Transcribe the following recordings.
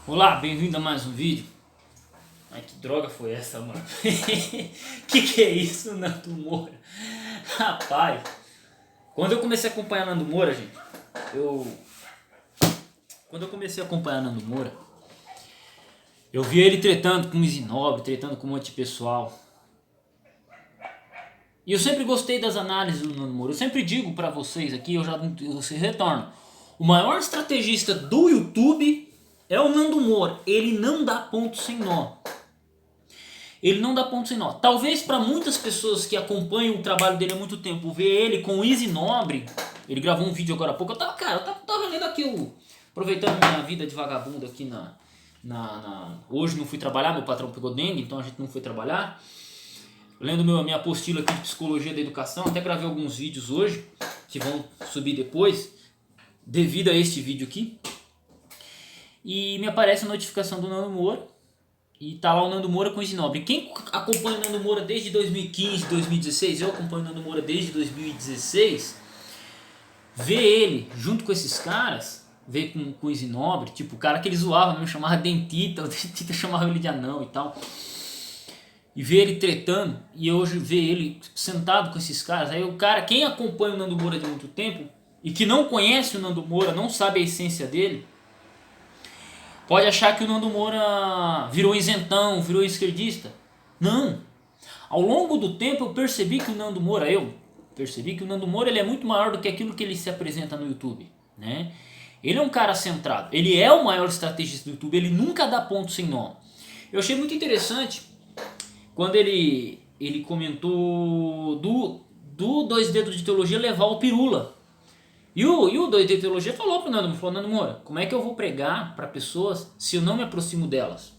Olá, bem-vindo a mais um vídeo. Ai, que droga foi essa, mano? Que é isso, Nando Moura? Rapaz, quando eu comecei a acompanhar Nando Moura, gente, eu... Quando eu comecei a acompanhar Nando Moura, eu vi ele tretando com o Zinobre, tretando com um monte de pessoal. E eu sempre gostei das análises do Nando Moura. Eu sempre digo pra vocês aqui, você retorno. O maior estrategista do YouTube é o Nando Moura. Ele não dá ponto sem nó. Ele não dá ponto sem nó. Talvez para muitas pessoas que acompanham o trabalho dele há muito tempo, ver ele com o Easy Nobre, ele gravou um vídeo agora há pouco, eu tava lendo aqui, aproveitando minha vida de vagabundo aqui hoje não fui trabalhar, meu patrão pegou dengue, então a gente não foi trabalhar. Lendo minha apostila aqui de psicologia da educação, até gravei alguns vídeos hoje, que vão subir depois, devido a este vídeo aqui. E me aparece a notificação do Nando Moura. E tá lá o Nando Moura com o Zinobre. Quem acompanha o Nando Moura desde 2015, 2016, eu acompanho o Nando Moura desde 2016, vê ele junto com esses caras, vê com o Zinobre, tipo o cara que ele zoava mesmo, chamava Dentita, o Dentita chamava ele de anão e tal. E vê ele tretando, e hoje vê ele sentado com esses caras. Aí o cara, quem acompanha o Nando Moura de muito tempo, e que não conhece o Nando Moura, não sabe a essência dele, pode achar que o Nando Moura virou isentão, virou esquerdista. Não. Ao longo do tempo eu percebi que o Nando Moura, ele é muito maior do que aquilo que ele se apresenta no YouTube, né? Ele é um cara centrado, ele é o maior estrategista do YouTube, ele nunca dá ponto sem nó. Eu achei muito interessante quando ele comentou do Dois Dedos de Teologia levar o Pirula. E o Dois de Teologia falou pro Nando Moura, como é que eu vou pregar para pessoas se eu não me aproximo delas?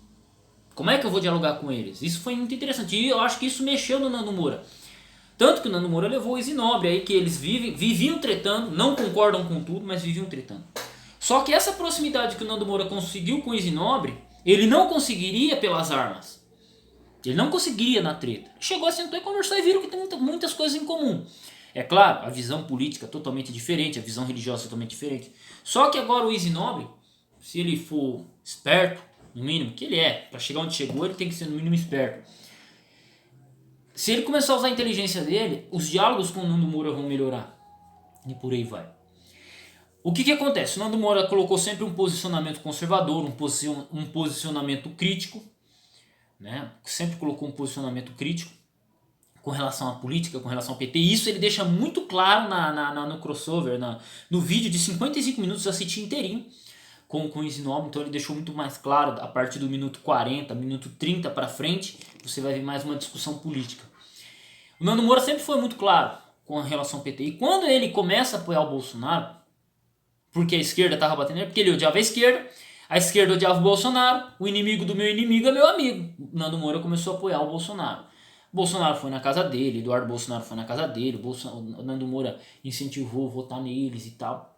Como é que eu vou dialogar com eles? Isso foi muito interessante e eu acho que isso mexeu no Nando Moura. Tanto que o Nando Moura levou o Zinobre aí, que eles viviam tretando, não concordam com tudo, mas viviam tretando. Só que essa proximidade que o Nando Moura conseguiu com o Zinobre, ele não conseguiria pelas armas. Ele não conseguiria na treta. Chegou, sentou e conversou e viram que tem muitas coisas em comum. É claro, a visão política é totalmente diferente, a visão religiosa é totalmente diferente. Só que agora o Easy Nobre, se ele for esperto, no mínimo, que ele é, para chegar onde chegou ele tem que ser no mínimo esperto. Se ele começar a usar a inteligência dele, os diálogos com o Nando Moura vão melhorar. E por aí vai. O que acontece? O Nando Moura colocou sempre um posicionamento conservador, um posicionamento crítico, né? Sempre colocou um posicionamento crítico com relação à política, com relação ao PT. E isso ele deixa muito claro no crossover, no vídeo de 55 minutos, eu assisti inteirinho com o Zinobre, então ele deixou muito mais claro, a partir do minuto 40, minuto 30 para frente, você vai ver mais uma discussão política. O Nando Moura sempre foi muito claro com relação ao PT. E quando ele começa a apoiar o Bolsonaro, porque a esquerda estava batendo nele, porque ele odiava a esquerda odiava o Bolsonaro, o inimigo do meu inimigo é meu amigo. O Nando Moura começou a apoiar o Bolsonaro. Bolsonaro foi na casa dele, Eduardo Bolsonaro foi na casa dele, o Nando Moura incentivou a votar neles e tal.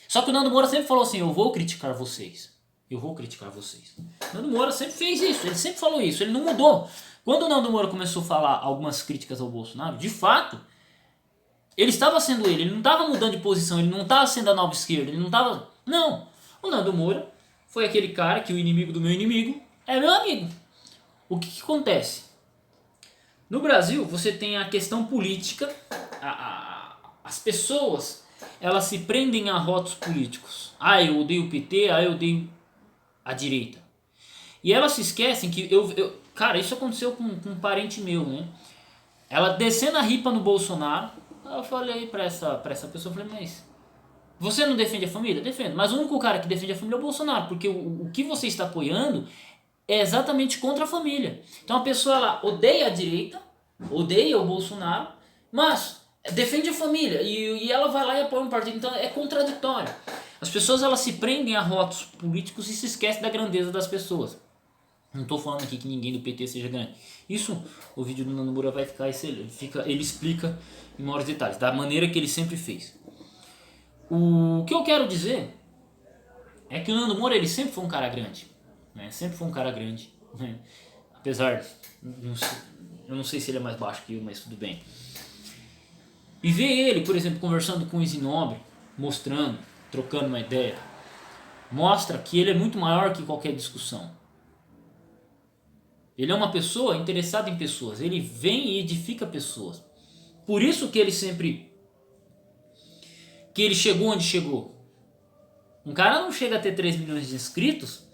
Só que o Nando Moura sempre falou assim, eu vou criticar vocês. Eu vou criticar vocês. O Nando Moura sempre fez isso, ele sempre falou isso, ele não mudou. Quando o Nando Moura começou a falar algumas críticas ao Bolsonaro, de fato, ele estava sendo ele não estava mudando de posição, ele não estava sendo a nova esquerda, ele não estava... Não, o Nando Moura foi aquele cara que o inimigo do meu inimigo é meu amigo. O que acontece? No Brasil, você tem a questão política, as pessoas, elas se prendem a rótulos políticos. Ah, eu odeio o PT, eu odeio a direita. E elas se esquecem que, cara, isso aconteceu com um parente meu, né? Ela descendo a ripa no Bolsonaro, eu falei pra essa pessoa, eu falei, mas você não defende a família? Defendo. Mas o único cara que defende a família é o Bolsonaro, porque o que você está apoiando é exatamente contra a família. Então a pessoa ela odeia a direita, odeia o Bolsonaro, mas defende a família e ela vai lá e apoia um partido. Então é contraditório. As pessoas elas se prendem a rótulos políticos e se esquecem da grandeza das pessoas. Não estou falando aqui que ninguém do PT seja grande. Isso, o vídeo do Nando Moura vai ficar excelente. Ele explica em maiores detalhes, da maneira que ele sempre fez. O que eu quero dizer é que o Nando Moura ele sempre foi um cara grande. Né? Sempre foi um cara grande. Né? Apesar, eu não sei se ele é mais baixo que eu, mas tudo bem. E ver ele, por exemplo, conversando com o Zinobre, mostrando, trocando uma ideia. mostra que ele é muito maior que qualquer discussão. Ele é uma pessoa interessada em pessoas. Ele vem e edifica pessoas. Por isso que ele chegou onde chegou. Um cara não chega a ter 3 milhões de inscritos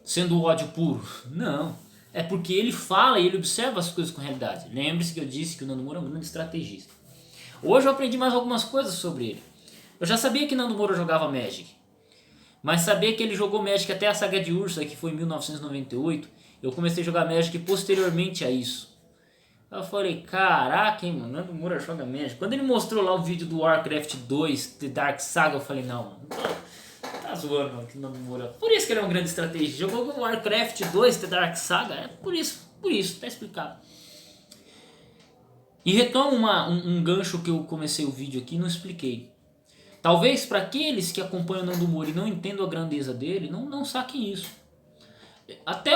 sendo ódio puro. Não. É porque ele fala e ele observa as coisas com realidade. Lembre-se que eu disse que o Nando Moura é um grande estrategista. Hoje eu aprendi mais algumas coisas sobre ele. Eu já sabia que Nando Moura jogava Magic. Mas sabia que ele jogou Magic até a saga de Ursa, que foi em 1998. Eu comecei a jogar Magic posteriormente a isso. Eu falei, caraca, hein, mano, Nando Moura joga Magic. Quando ele mostrou lá o vídeo do Warcraft 2, The Dark Saga, eu falei, não, mano, tá zoando, mano, que Nando Moura. Por isso que ele é um grande estrategista. Jogou com Warcraft 2, The Dark Saga, é por isso, tá explicado. E retomo um gancho que eu comecei o vídeo aqui e não expliquei. Talvez para aqueles que acompanham o Nando Moura e não entendam a grandeza dele, não saquem isso. Até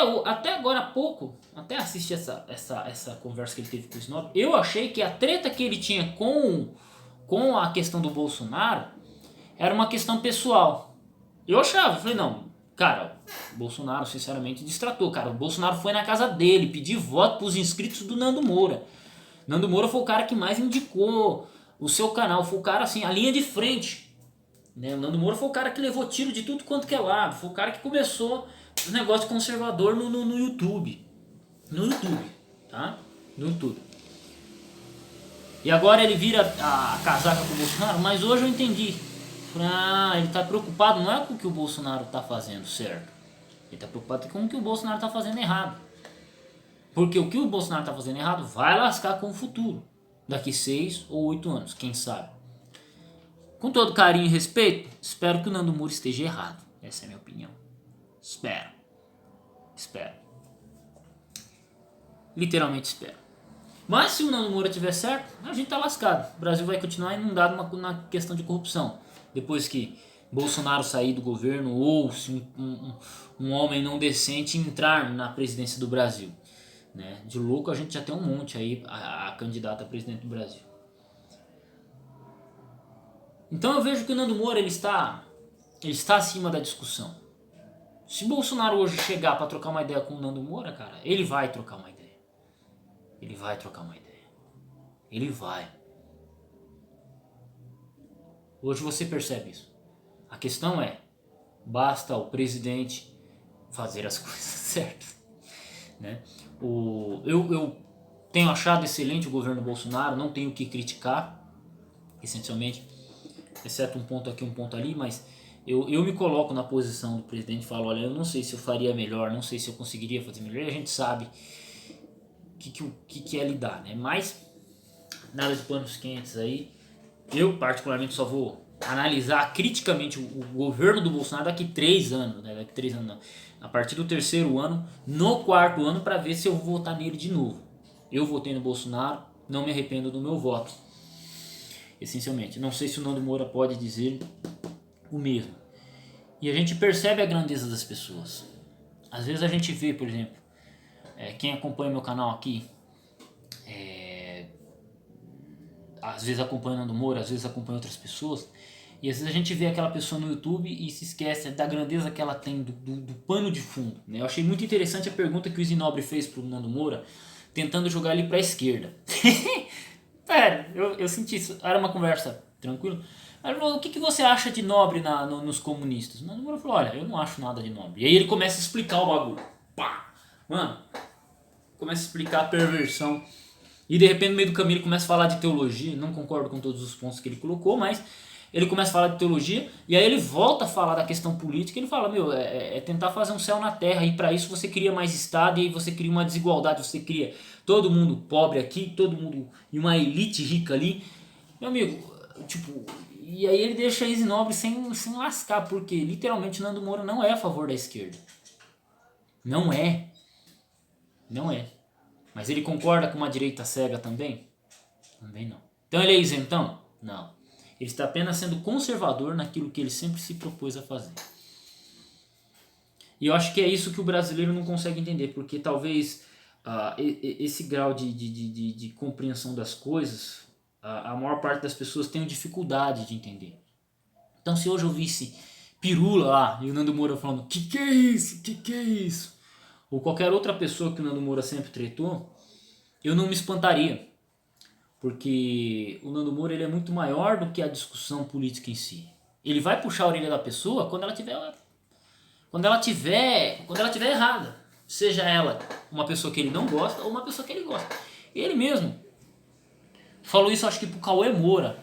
agora há pouco, até assisti essa conversa que ele teve com o Snob, eu achei que a treta que ele tinha com a questão do Bolsonaro era uma questão pessoal. Eu achava, falei, não, cara, o Bolsonaro sinceramente distratou, cara. O Bolsonaro foi na casa dele pedir voto pros inscritos do Nando Moura. Nando Moura foi o cara que mais indicou o seu canal, foi o cara assim, a linha de frente. Né? O Nando Moura foi o cara que levou tiro de tudo quanto que é lado, foi o cara que começou o negócio conservador no YouTube. No YouTube, tá? No YouTube. E agora ele vira a casaca com o Bolsonaro, mas hoje eu entendi. Ele tá preocupado não é com o que o Bolsonaro tá fazendo certo. Ele tá preocupado com o que o Bolsonaro tá fazendo errado. Porque o que o Bolsonaro tá fazendo errado vai lascar com o futuro. Daqui 6 ou 8 anos, quem sabe. Com todo carinho e respeito, espero que o Nando Moura esteja errado. Essa é a minha opinião. Espero. Literalmente espero. Mas se o Nando Moura tiver certo, a gente tá lascado. O Brasil vai continuar inundado na questão de corrupção. Depois que Bolsonaro sair do governo ou se um homem não decente entrar na presidência do Brasil. Né? De louco a gente já tem um monte aí a candidata a presidente do Brasil. Então eu vejo que o Nando Moura ele está acima da discussão. Se Bolsonaro hoje chegar para trocar uma ideia com o Nando Moura, cara, ele vai trocar uma ideia. Ele vai. Hoje você percebe isso. A questão é, basta o presidente fazer as coisas certas. Né? Eu tenho achado excelente o governo Bolsonaro, não tenho o que criticar, essencialmente, exceto um ponto aqui, um ponto ali, mas eu me coloco na posição do presidente e falo, olha, eu não sei se eu faria melhor, não sei se eu conseguiria fazer melhor, e a gente sabe o que é lidar, né? Mas nada de panos quentes aí. Eu particularmente só vou analisar criticamente o governo do Bolsonaro daqui 3 anos, né? Daqui 3 anos não. A partir do 3º ano, no 4º ano, para ver se eu vou votar nele de novo. Eu votei no Bolsonaro, não me arrependo do meu voto. Essencialmente. Não sei se o Nando Moura pode dizer o mesmo. E a gente percebe a grandeza das pessoas. Às vezes a gente vê, por exemplo, quem acompanha meu canal aqui, às vezes acompanha o Nando Moura, às vezes acompanha outras pessoas, e às vezes a gente vê aquela pessoa no YouTube e se esquece da grandeza que ela tem, do pano de fundo. Né? Eu achei muito interessante a pergunta que o Zinobre fez pro Nando Moura, tentando jogar ele pra esquerda. Eu senti isso, era uma conversa tranquila. Ele falou, o que você acha de nobre nos comunistas? O Nando Moura falou, olha, eu não acho nada de nobre. E aí ele começa a explicar o bagulho. Pá! Mano, começa a explicar a perversão. E de repente no meio do caminho ele começa a falar de teologia. Não concordo com todos os pontos que ele colocou, mas ele começa a falar de teologia. E aí ele volta a falar da questão política. Ele fala, é tentar fazer um céu na terra. E para isso você cria mais Estado. E aí você cria uma desigualdade. Você cria todo mundo pobre aqui, todo mundo e uma elite rica ali. Meu amigo, tipo... E aí ele deixa a Zinobre sem lascar. Porque literalmente Nando Moura não é a favor da esquerda. Não é. Mas ele concorda com uma direita cega também? Também não. Então ele é isentão? Não. Ele está apenas sendo conservador naquilo que ele sempre se propôs a fazer. E eu acho que é isso que o brasileiro não consegue entender, porque talvez esse grau de compreensão das coisas, a maior parte das pessoas tem dificuldade de entender. Então se hoje eu visse pirula lá, e o Nando Moura falando, que é isso, que é isso? Ou qualquer outra pessoa que o Nando Moura sempre tretou, eu não me espantaria. Porque o Nando Moura ele é muito maior do que a discussão política em si. Ele vai puxar a orelha da pessoa quando ela tiver errada. Seja ela uma pessoa que ele não gosta ou uma pessoa que ele gosta. Ele mesmo falou isso, acho que pro Cauê Moura.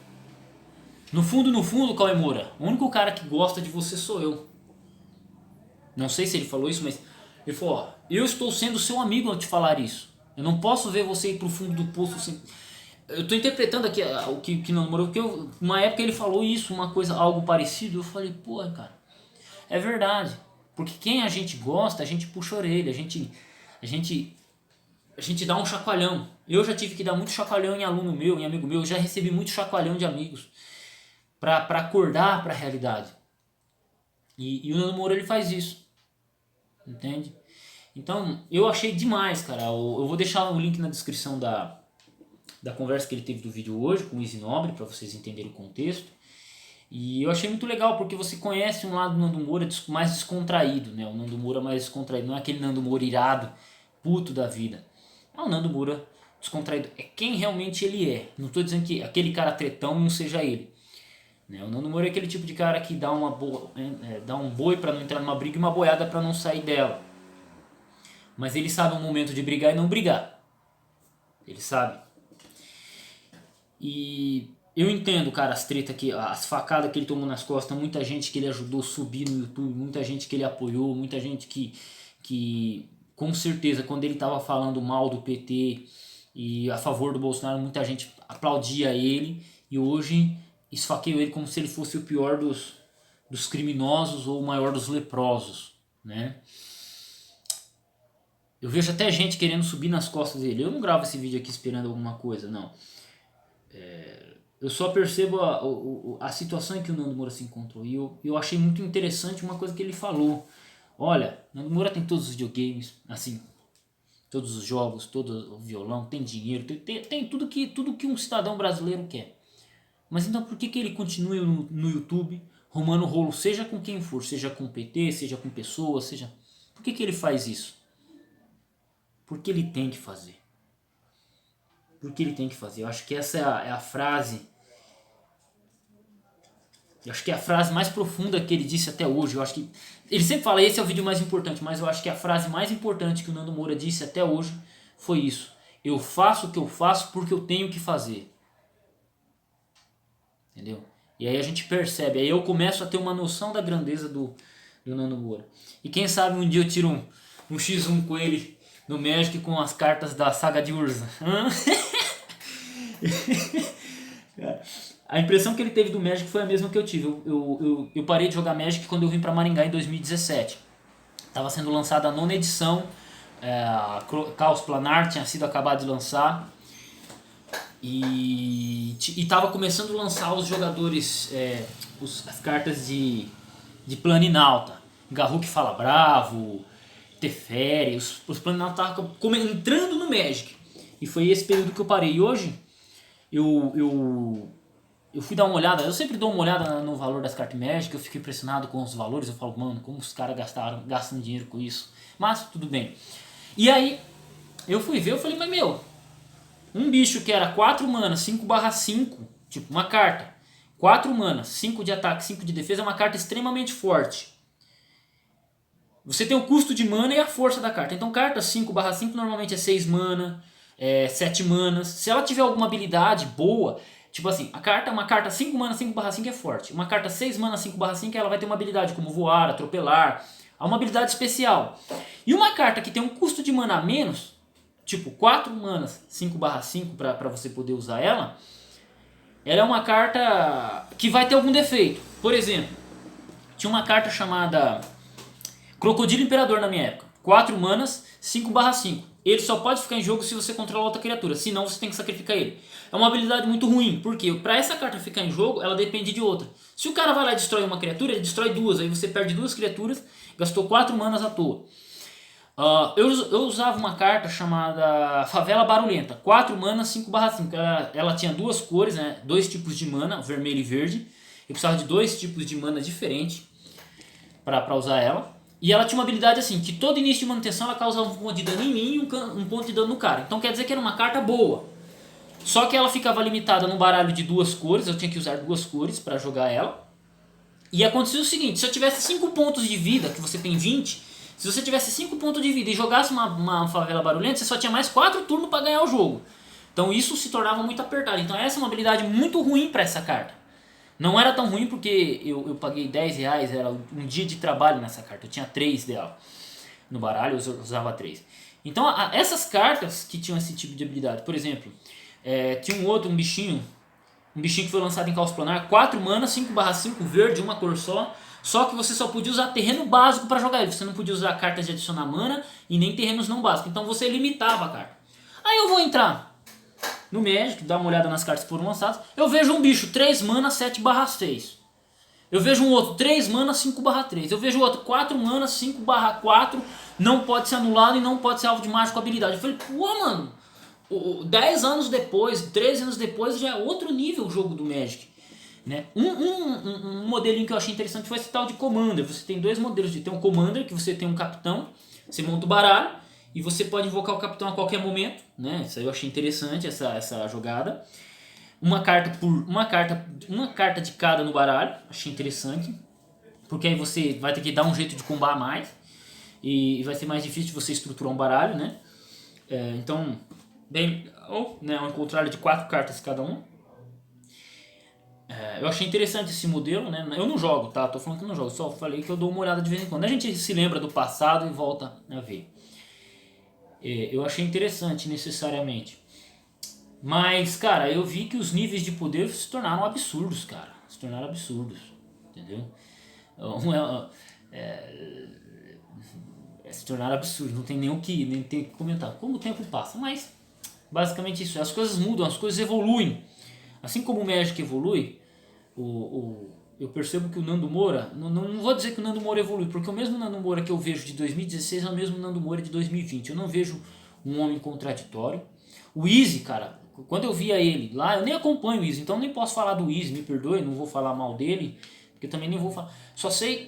No fundo, Cauê Moura, o único cara que gosta de você sou eu. Não sei se ele falou isso, mas ele falou, ó, eu estou sendo seu amigo ao te falar isso. Eu não posso ver você ir pro fundo do poço sem... Eu tô interpretando aqui o que não namorou, porque uma época ele falou isso, uma coisa, algo parecido, eu falei, pô, cara, é verdade. Porque quem a gente gosta, a gente puxa a orelha, a gente dá um chacoalhão. Eu já tive que dar muito chacoalhão em aluno meu, em amigo meu, eu já recebi muito chacoalhão de amigos pra acordar pra realidade. E o Nando Moura ele faz isso, entende? Então, eu achei demais, cara. Eu vou deixar o link na descrição da conversa que ele teve do vídeo hoje com o Easy Nobre, para vocês entenderem o contexto. E eu achei muito legal, porque você conhece um lado do Nando Moura mais descontraído, né? O Nando Moura mais descontraído, não é aquele Nando Moura irado, puto da vida. É o Nando Moura descontraído, é quem realmente ele é. Não estou dizendo que aquele cara tretão não seja ele. Né? O Nando Moura é aquele tipo de cara que dá um boi para não entrar numa briga e uma boiada para não sair dela. Mas ele sabe o momento de brigar e não brigar. Ele sabe. E eu entendo, cara, as tretas que, as facadas que ele tomou nas costas, muita gente que ele ajudou a subir no YouTube, muita gente que ele apoiou, muita gente que com certeza, quando ele tava falando mal do PT e a favor do Bolsonaro, muita gente aplaudia ele e hoje esfaqueou ele como se ele fosse o pior dos criminosos ou o maior dos leprosos, né? Eu vejo até gente querendo subir nas costas dele. Eu não gravo esse vídeo aqui esperando alguma coisa, não. Eu só percebo a situação em que o Nando Moura se encontrou. E eu achei muito interessante uma coisa que ele falou. Olha, Nando Moura tem todos os videogames, assim, todos os jogos, todo o violão, tem dinheiro, tem tudo que um cidadão brasileiro quer. Mas então por que ele continua no YouTube romano rolo, seja com quem for, seja com PT, seja com pessoas, seja... Por que ele faz isso? Porque ele tem que fazer. Porque ele tem que fazer. Eu acho que essa é a frase. Eu acho que é a frase mais profunda que ele disse até hoje. Eu acho que ele sempre fala, esse é o vídeo mais importante, mas eu acho que a frase mais importante que o Nando Moura disse até hoje foi isso. Eu faço o que eu faço porque eu tenho que fazer. Entendeu? E aí a gente percebe, aí eu começo a ter uma noção da grandeza do Nando Moura. E quem sabe um dia eu tiro um X1 com ele no Magic com as cartas da saga de Urza. A impressão que ele teve do Magic foi a mesma que eu tive. Eu parei de jogar Magic quando eu vim pra Maringá em 2017. Tava sendo lançada a 9ª edição. Caos Planar tinha sido acabado de lançar. E tava começando a lançar os jogadores, as cartas de Planinauta. Garruk Fala Bravo, Teferi, os Planinauta estavam entrando no Magic. E foi esse período que eu parei. E hoje eu fui dar uma olhada, eu sempre dou uma olhada no valor das cartas Magic, eu fico impressionado com os valores, eu falo, mano, como os caras gastam dinheiro com isso. Mas tudo bem. E aí eu fui ver, eu falei, mas meu, um bicho que era 4 mana, 5/5, tipo uma carta, 4 mana, 5 de ataque, 5 de defesa, é uma carta extremamente forte. Você tem o custo de mana e a força da carta. Então carta 5/5 normalmente é 6 mana, 7 manas. Se ela tiver alguma habilidade boa, tipo assim, uma carta 5 mana, 5/5 é forte. Uma carta 6 mana, 5/5 ela vai ter uma habilidade como voar, atropelar, uma habilidade especial. E uma carta que tem um custo de mana a menos, tipo 4 manas, 5/5 para você poder usar ela é uma carta que vai ter algum defeito. Por exemplo, tinha uma carta chamada Crocodilo Imperador na minha época. 4 manas, 5/5. Ele só pode ficar em jogo se você controla outra criatura, senão você tem que sacrificar ele. É uma habilidade muito ruim, porque para essa carta ficar em jogo, ela depende de outra. Se o cara vai lá e destrói uma criatura, ele destrói 2, aí você perde 2 criaturas, gastou 4 manas à toa. Eu usava uma carta chamada Favela Barulhenta, 4 manas, 5/5. Ela tinha 2 cores, né? 2 tipos de mana, vermelho e verde. Eu precisava de 2 tipos de mana diferentes. pra usar ela. E ela tinha uma habilidade assim, que todo início de manutenção ela causa um ponto de dano em mim e um ponto de dano no cara. Então quer dizer que era uma carta boa. Só que ela ficava limitada num baralho de 2 cores, eu tinha que usar 2 cores pra jogar ela. E acontecia o seguinte, se eu tivesse 5 pontos de vida, que você tem 20, se você tivesse 5 pontos de vida e jogasse uma favela barulhenta, você só tinha mais 4 turnos pra ganhar o jogo. Então isso se tornava muito apertado. Então essa é uma habilidade muito ruim pra essa carta. Não era tão ruim porque eu paguei 10 reais, era um dia de trabalho nessa carta. Eu tinha 3 dela no baralho, eu usava 3. Então essas cartas que tinham esse tipo de habilidade, por exemplo, tinha um bichinho que foi lançado em Caos Planar, 4 mana, 5/5, verde, uma cor só que você só podia usar terreno básico para jogar ele, você não podia usar cartas de adicionar mana e nem terrenos não básicos, então você limitava a carta. Aí eu vou entrar no Magic, dar uma olhada nas cartas que foram lançadas, eu vejo um bicho 3 mana, 7/6. Eu vejo um outro 3 mana, 5/3. Eu vejo outro 4 mana, 5/4, não pode ser anulado e não pode ser alvo de mágica com habilidade. Eu falei, pô, mano, 10 anos depois, 13 anos depois, já é outro nível o jogo do Magic. Né? Um modelinho que eu achei interessante foi esse tal de Commander. Você tem 2 modelos. Tem um Commander, que você tem um capitão, você monta o baralho, e você pode invocar o capitão a qualquer momento. Né? Isso aí eu achei interessante, essa jogada. Uma carta de cada no baralho, achei interessante. Porque aí você vai ter que dar um jeito de combar mais. E vai ser mais difícil de você estruturar um baralho, né? Então, né, um contrário de 4 cartas cada um. Eu achei interessante esse modelo, né? Eu não jogo, tá? Tô falando que eu não jogo, só falei que eu dou uma olhada de vez em quando. A gente se lembra do passado e volta a ver. Eu achei interessante necessariamente. Mas, cara, eu vi que os níveis de poder se tornaram absurdos, cara. Se tornaram absurdos, entendeu? Se tornaram absurdos, não tem nem o que comentar. Como o tempo passa, mas basicamente isso. As coisas mudam, as coisas evoluem. Assim como o Magic evolui, eu percebo que o Nando Moura, não vou dizer que o Nando Moura evolui, porque o mesmo Nando Moura que eu vejo de 2016 é o mesmo Nando Moura de 2020. Eu não vejo um homem contraditório. O Easy, cara, quando eu via ele lá, eu nem acompanho o Easy, então nem posso falar do Easy, me perdoe, não vou falar mal dele, porque também nem vou falar.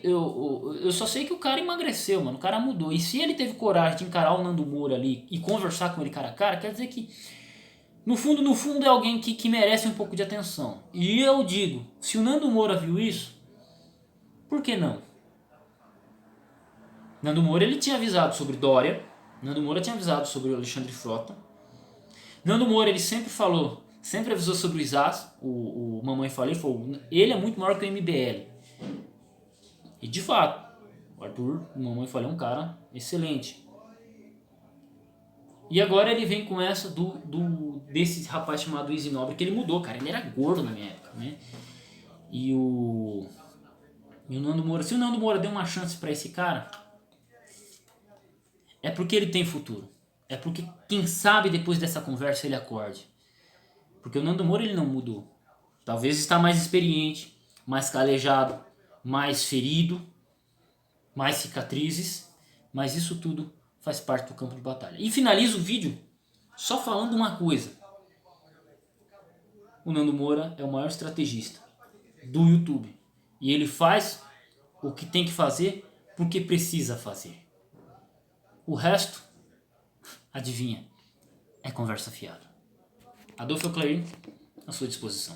Eu só sei que o cara emagreceu, mano, o cara mudou. E se ele teve coragem de encarar o Nando Moura ali e conversar com ele cara a cara, quer dizer que no fundo é alguém que merece um pouco de atenção. E eu digo, se o Nando Moura viu isso, por que não? Nando Moura ele tinha avisado sobre Dória, Nando Moura tinha avisado sobre o Alexandre Frota. Nando Moura ele sempre avisou sobre o Isaz, o Mamãe Falei, falou, ele é muito maior que o MBL. E de fato, o Arthur, o Mamãe Falei é um cara excelente. E agora ele vem com essa desse rapaz chamado Easy Nobre, que ele mudou, cara. Ele era gordo na minha época, né? E o Nando Moura, se o Nando Moura deu uma chance pra esse cara, é porque ele tem futuro. É porque, quem sabe, depois dessa conversa ele acorde. Porque o Nando Moura ele não mudou. Talvez está mais experiente, mais calejado, mais ferido, mais cicatrizes, mas isso tudo faz parte do campo de batalha. E finalizo o vídeo só falando uma coisa. O Nando Moura é o maior estrategista do YouTube. E ele faz o que tem que fazer porque precisa fazer. O resto, adivinha, é conversa fiada. Adolfo Clarim, à sua disposição.